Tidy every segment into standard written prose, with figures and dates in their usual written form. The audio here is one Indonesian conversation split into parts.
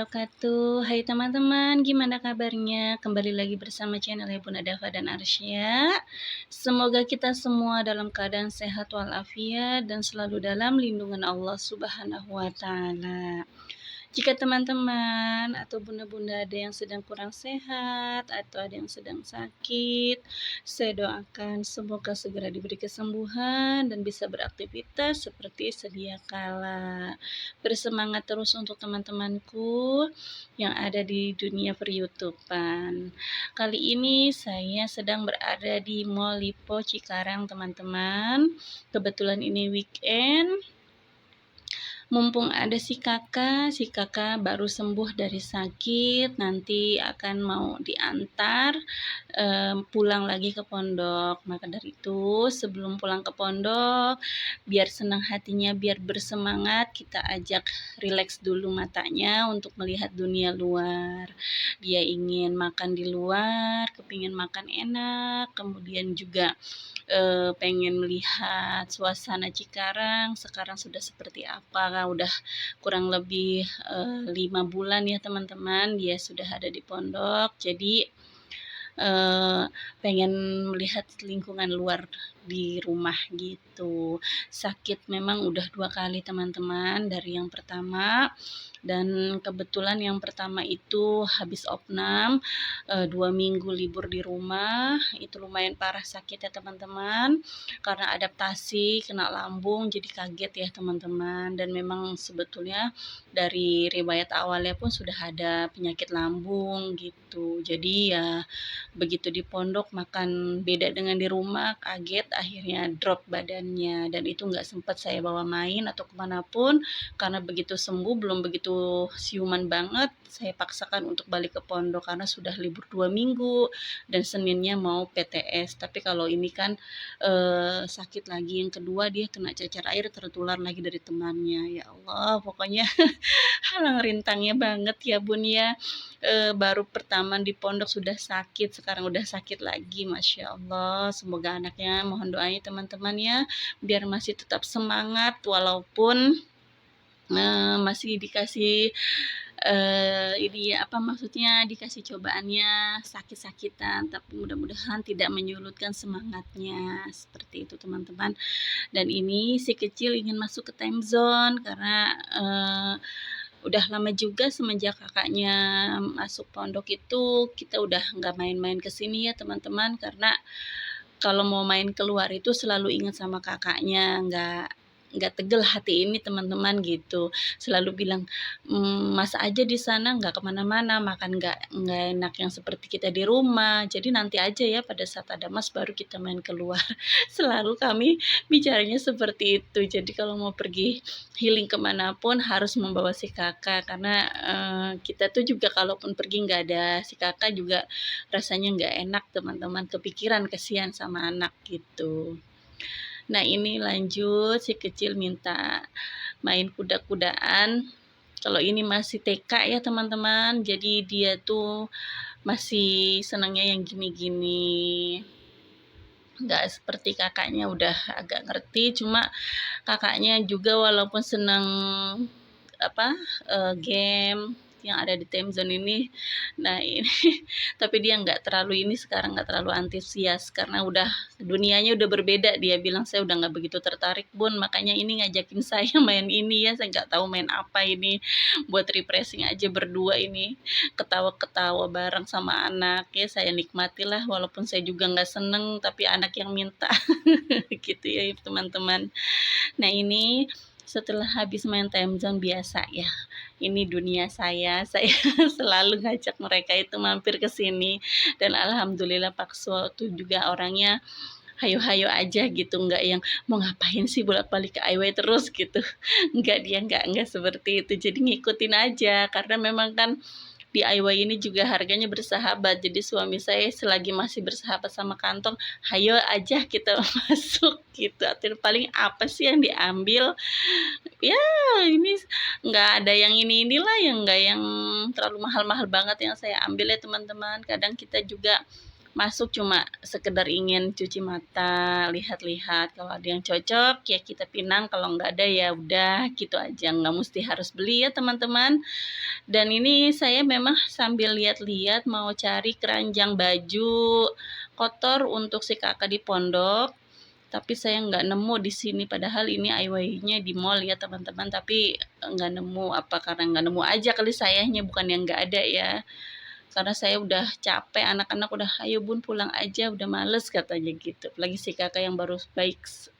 wabarakatuh. Hai teman-teman, gimana kabarnya? Kembali lagi bersama channel Bunda Dava dan Arsya. Semoga kita semua dalam keadaan sehat walafiat dan selalu dalam lindungan Allah Subhanahu wa taala. Jika teman-teman atau bunda-bunda ada yang sedang kurang sehat atau ada yang sedang sakit, saya doakan semoga segera diberi kesembuhan dan bisa beraktivitas seperti sedia kala. Bersemangat terus untuk teman-temanku yang ada di dunia per-YouTubean. Kali ini saya sedang berada di Mall Lipo Cikarang, teman-teman. Kebetulan ini weekend. Mumpung ada si kakak baru sembuh dari sakit, nanti akan mau diantar pulang lagi ke pondok. Maka dari itu sebelum pulang ke pondok, biar senang hatinya, biar bersemangat, kita ajak rileks dulu matanya untuk melihat dunia luar. Dia ingin makan di luar, kepingin makan enak, kemudian juga pengen melihat suasana Cikarang sekarang sudah seperti apa. Udah kurang lebih 5 bulan ya teman-teman dia sudah ada di pondok, jadi pengen melihat lingkungan luar di rumah gitu. Sakit memang udah 2 kali teman-teman, dari yang pertama, dan kebetulan yang pertama itu habis opnam, 2 minggu libur di rumah, itu lumayan parah sakit ya teman-teman, karena adaptasi kena lambung jadi kaget ya teman-teman, dan memang sebetulnya dari riwayat awalnya pun sudah ada penyakit lambung gitu. Jadi ya begitu di pondok makan beda dengan di rumah, kaget akhirnya drop badannya, dan itu nggak sempat saya bawa main atau kemanapun karena begitu sembuh belum begitu siuman banget, saya paksakan untuk balik ke pondok karena sudah libur 2 minggu dan Seninnya mau PTS. Tapi kalau ini kan sakit lagi yang kedua, dia kena cacar air tertular lagi dari temannya. Ya Allah, pokoknya halang rintangnya banget ya Bun ya. Baru pertama di pondok sudah sakit, sekarang udah sakit lagi, Masya Allah. Semoga anaknya, mohon doanya teman-teman ya, biar masih tetap semangat walaupun masih dikasih ini apa maksudnya, dikasih cobaannya sakit-sakitan, tapi mudah-mudahan tidak menyurutkan semangatnya, seperti itu teman-teman. Dan ini si kecil ingin masuk ke time zone karena udah lama juga semenjak kakaknya masuk pondok itu kita udah nggak main-main ke sini ya teman-teman, karena kalau mau main keluar itu selalu ingat sama kakaknya, nggak tegel hati ini teman-teman gitu. Selalu bilang, "Mas aja di sana nggak kemana-mana, makan nggak enak yang seperti kita di rumah. Jadi nanti aja ya pada saat ada Mas baru kita main keluar." Selalu kami bicaranya seperti itu. Jadi kalau mau pergi healing kemanapun harus membawa si kakak, karena kita tuh juga kalaupun pergi nggak ada si kakak juga rasanya nggak enak teman-teman, kepikiran kasihan sama anak gitu. Nah ini lanjut, si kecil minta main kuda-kudaan. Kalau ini masih TK ya teman-teman, jadi dia tuh masih senangnya yang gini-gini. Nggak seperti kakaknya udah agak ngerti, cuma kakaknya juga walaupun senang game yang ada di time zone ini. Nah ini tapi dia nggak terlalu ini sekarang, nggak terlalu antusias karena udah dunianya udah berbeda. Dia bilang, "Saya udah nggak begitu tertarik Bun, makanya ini ngajakin saya main ini ya, saya nggak tahu main apa ini, buat refreshing aja berdua ini, ketawa-ketawa bareng sama anak ya, saya nikmatilah walaupun saya juga nggak seneng tapi anak yang minta." Gitu ya teman-teman. Nah ini setelah habis main time zone biasa ya, ini dunia saya selalu ngajak mereka itu mampir ke sini, dan alhamdulillah Pak Suo tuh juga orangnya hayo-hayo aja gitu, nggak yang mau ngapain sih bolak-balik ke IW terus gitu. Nggak seperti itu, jadi ngikutin aja karena memang kan DIY ini juga harganya bersahabat. Jadi suami saya selagi masih bersahabat sama kantong, hayo aja kita masuk gitu. Atau paling apa sih yang diambil? Ya ini nggak ada yang inilah, yang nggak yang terlalu mahal-mahal banget yang saya ambil ya teman-teman. Kadang kita juga masuk cuma sekedar ingin cuci mata, lihat-lihat, kalau ada yang cocok ya kita pinang, kalau nggak ada ya udah gitu aja, nggak mesti harus beli ya teman-teman. Dan ini saya memang sambil lihat-lihat mau cari keranjang baju kotor untuk si kakak di pondok, tapi saya nggak nemu di sini, padahal ini IY-nya di mall ya teman-teman, tapi nggak nemu, apa karena nggak nemu aja kali sayanya, bukan yang nggak ada ya. Karena saya udah capek, anak-anak udah, "Ayo Bun pulang aja, udah males," katanya gitu. Apalagi si kakak yang baru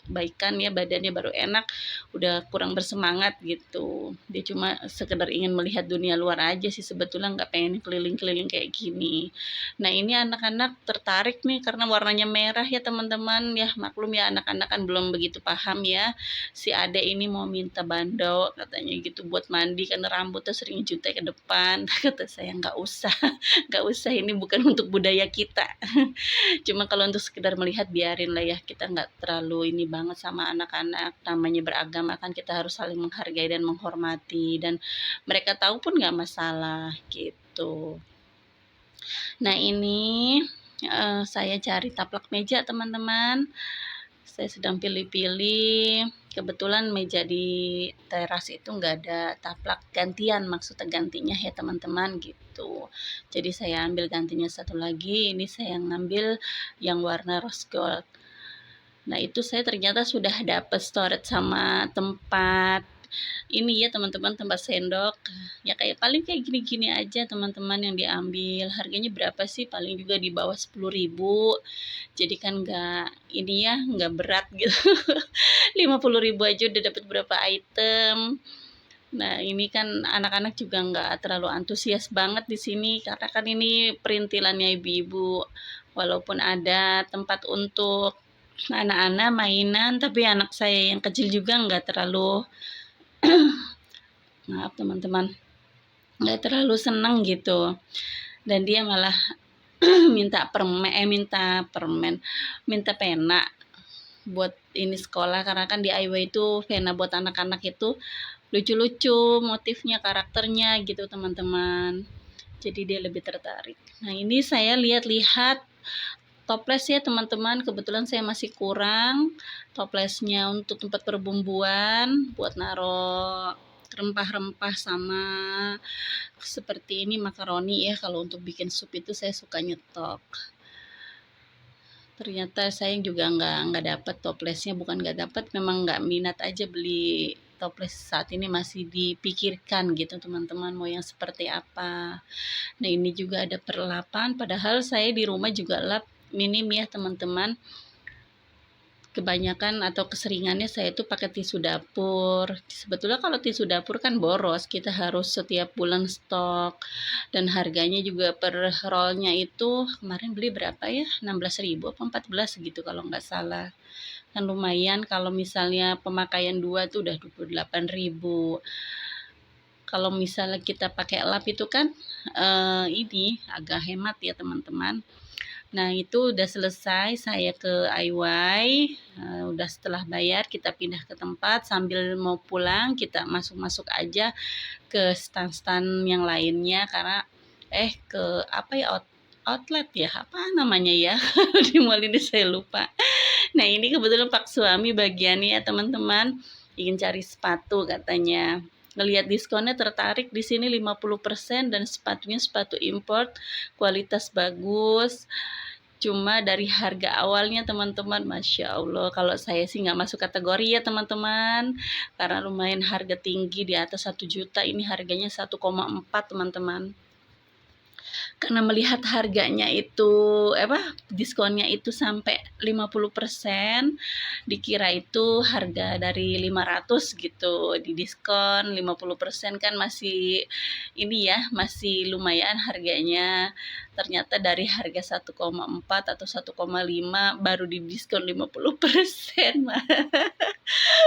baikan ya, badannya baru enak, udah kurang bersemangat gitu. Dia cuma sekedar ingin melihat dunia luar aja sih, sebetulnya nggak pengen keliling-keliling kayak gini. Nah ini anak-anak tertarik nih karena warnanya merah ya teman-teman, ya maklum ya anak-anak kan belum begitu paham ya. Si ade ini mau minta bando katanya gitu buat mandi karena rambutnya sering jutek ke depan. Kata saya, nggak usah. Nggak usah, ini bukan untuk budaya kita. Cuma kalau untuk sekedar melihat biarin lah ya, kita nggak terlalu ini banget sama anak-anak, namanya beragama kan kita harus saling menghargai dan menghormati, dan mereka tahu pun nggak masalah gitu. Nah ini saya cari taplak meja teman-teman, saya sedang pilih-pilih, kebetulan meja di teras itu nggak ada taplak gantian, maksudnya gantinya ya teman-teman gitu. Jadi saya ambil gantinya satu lagi, ini saya ngambil yang warna rose gold. Nah itu saya ternyata sudah dapat storage sama tempat ini ya teman-teman, tempat sendok. Ya kayak gini-gini aja teman-teman yang diambil. Harganya berapa sih? Paling juga di bawah 10.000. Jadi kan nggak ini ya, nggak berat gitu. 50.000 aja udah dapat berapa item. Nah ini kan anak-anak juga nggak terlalu antusias banget di sini karena kan ini perintilannya ibu-ibu. Walaupun ada tempat untuk anak-anak mainan, tapi anak saya yang kecil juga nggak terlalu, maaf teman-teman, nggak terlalu seneng gitu. Dan dia malah minta pena buat ini sekolah, karena kan di IW itu pena buat anak-anak itu lucu-lucu motifnya, karakternya gitu teman-teman. Jadi dia lebih tertarik. Nah ini saya lihat-lihat toples ya teman-teman, kebetulan saya masih kurang toplesnya untuk tempat perbumbuan buat naro rempah-rempah sama seperti ini makaroni ya, kalau untuk bikin sup itu saya suka nyetok. Ternyata saya juga nggak dapat toplesnya, bukan nggak dapat, memang nggak minat aja beli toples saat ini, masih dipikirkan gitu teman-teman mau yang seperti apa. Nah ini juga ada perlapan, padahal saya di rumah juga lap minim ya teman-teman. Kebanyakan atau keseringannya saya itu pakai tisu dapur. Sebetulnya kalau tisu dapur kan boros, kita harus setiap bulan stok, dan harganya juga per rollnya itu kemarin beli berapa ya, 16.000 apa 14 gitu kalau nggak salah. Kan lumayan, kalau misalnya pemakaian 2 tuh udah 28.000. Kalau misalnya kita pakai lap itu kan ini agak hemat ya teman-teman. Nah itu udah selesai, saya ke IY, udah setelah bayar kita pindah ke tempat, sambil mau pulang kita masuk-masuk aja ke stan-stan yang lainnya, karena ke apa ya, outlet ya, apa namanya ya, di mall ini saya lupa. Nah ini kebetulan Pak suami bagiannya ya teman-teman, ingin cari sepatu katanya. Ngelihat diskonnya tertarik, di sini 50% dan sepatunya sepatu import, kualitas bagus. Cuma dari harga awalnya teman-teman, Masya Allah, kalau saya sih nggak masuk kategori ya teman-teman, karena lumayan harga tinggi, di atas 1 juta, ini harganya 1,4 teman-teman. Karena melihat harganya itu diskonnya itu sampai 50%, dikira itu harga dari 500 gitu, di diskon 50% kan masih ini ya, masih lumayan harganya. Ternyata dari harga 1,4 atau 1,5 baru di diskon 50%.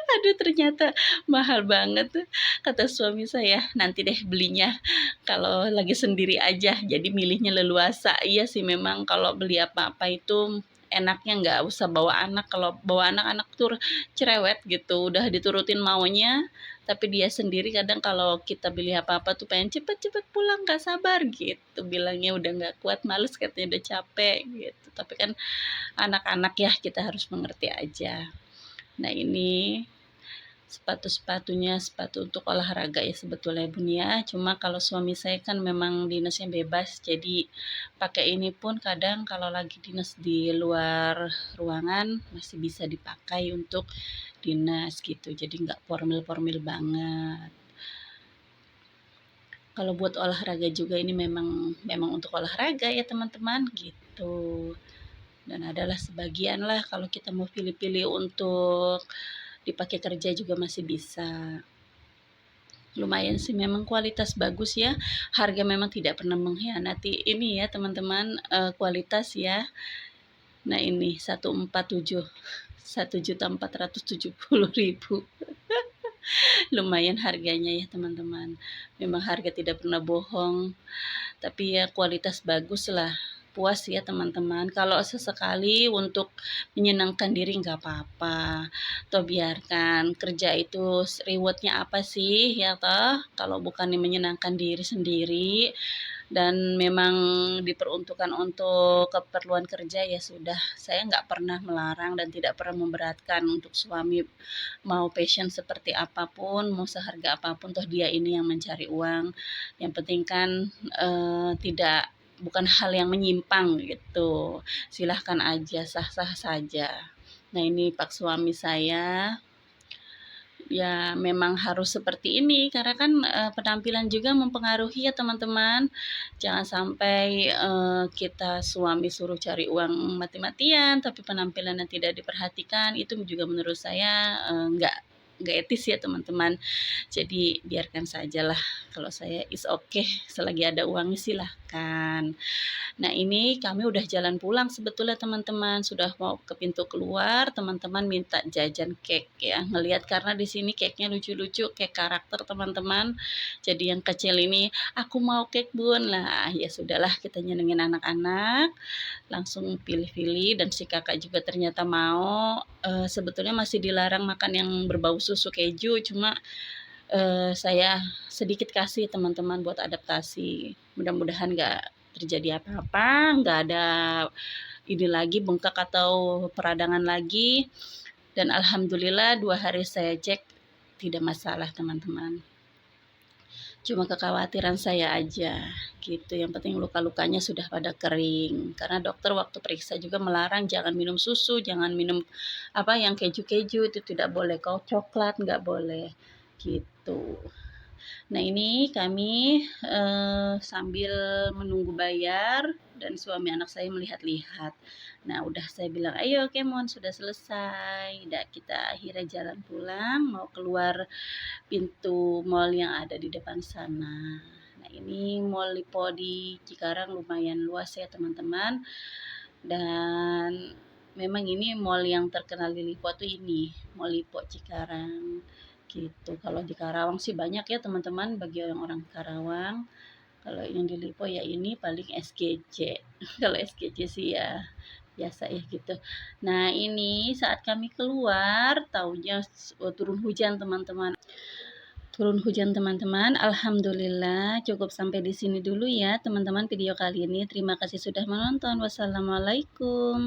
Aduh ternyata mahal banget tuh. Kata suami saya, nanti deh belinya kalau lagi sendiri aja, jadi milihnya leluasa. Iya sih memang kalau beli apa-apa itu enaknya nggak usah bawa anak. Kalau bawa anak-anak tuh cerewet gitu, udah diturutin maunya, Tapi dia sendiri kadang kalau kita beli apa-apa tuh pengen cepet-cepet pulang, nggak sabar gitu, bilangnya udah nggak kuat, males katanya, udah capek gitu. Tapi kan anak-anak ya, kita harus mengerti aja. Nah ini sepatu-sepatunya sepatu untuk olahraga ya sebetulnya Bun ya. Cuma kalau suami saya kan memang dinasnya bebas, jadi pakai ini pun kadang kalau lagi dinas di luar ruangan masih bisa dipakai untuk dinas gitu. Jadi nggak formal-formal banget. Kalau buat olahraga juga ini memang memang untuk olahraga ya teman-teman gitu. Dan adalah sebagian lah kalau kita mau pilih-pilih untuk dipakai kerja juga masih bisa. Lumayan sih memang kualitas bagus ya. Harga memang tidak pernah mengkhianati ini ya teman-teman, kualitas ya. Nah ini 147, 1.470.000. Lumayan harganya ya teman-teman. Memang harga tidak pernah bohong, tapi ya kualitas bagus lah. Puas ya teman-teman. Kalau sesekali untuk menyenangkan diri nggak apa-apa. Toh biarkan kerja itu rewardnya apa sih ya toh? Kalau bukan menyenangkan diri sendiri dan memang diperuntukkan untuk keperluan kerja ya sudah. Saya nggak pernah melarang dan tidak pernah memberatkan untuk suami mau passion seperti apapun, mau seharga apapun, toh dia ini yang mencari uang. Yang penting kan tidak bukan hal yang menyimpang gitu. Silahkan aja, sah-sah saja. Nah ini Pak suami saya ya memang harus seperti ini karena kan penampilan juga mempengaruhi ya teman-teman. Jangan sampai kita suami suruh cari uang mati-matian tapi penampilannya tidak diperhatikan, itu juga menurut saya nggak etis ya teman-teman. Jadi biarkan sajalah, kalau saya is okay, selagi ada uangnya silahkan. Nah ini kami udah jalan pulang sebetulnya teman-teman, sudah mau ke pintu keluar, teman-teman minta jajan cake ya. Ngelihat karena di sini cake-nya lucu-lucu, cake karakter teman-teman. Jadi yang kecil ini, aku mau cake Bun. Lah ya sudahlah kita nyenengin anak-anak, langsung pilih-pilih dan si kakak juga ternyata mau. Sebetulnya masih dilarang makan yang berbau susu keju, cuma saya sedikit kasih teman-teman buat adaptasi. Mudah-mudahan nggak terjadi apa-apa, nggak ada ini lagi bengkak atau peradangan lagi. Dan alhamdulillah 2 hari saya cek tidak masalah teman-teman. Cuma kekhawatiran saya aja gitu. Yang penting luka-lukanya sudah pada kering. Karena dokter waktu periksa juga melarang jangan minum susu, jangan minum apa yang keju-keju itu tidak boleh. Kau coklat nggak boleh gitu. Nah ini kami sambil menunggu bayar dan suami anak saya melihat-lihat. Nah udah saya bilang, ayo Kemon sudah selesai. Udah kita akhirnya jalan pulang, mau keluar pintu mall yang ada di depan sana. Nah ini Mall Lipo di Cikarang lumayan luas ya teman-teman. Dan memang ini mall yang terkenal di Lipo tuh ini, Mall Lipo Cikarang gitu. Kalau di Karawang sih banyak ya teman-teman bagi orang-orang Karawang. Kalau yang di Lipo ya ini paling SGC. Kalau SGC sih ya biasa ya gitu. Nah ini saat kami keluar taunya turun hujan teman-teman. Turun hujan teman-teman. Alhamdulillah cukup sampai di sini dulu ya teman-teman video kali ini. Terima kasih sudah menonton. Wassalamualaikum.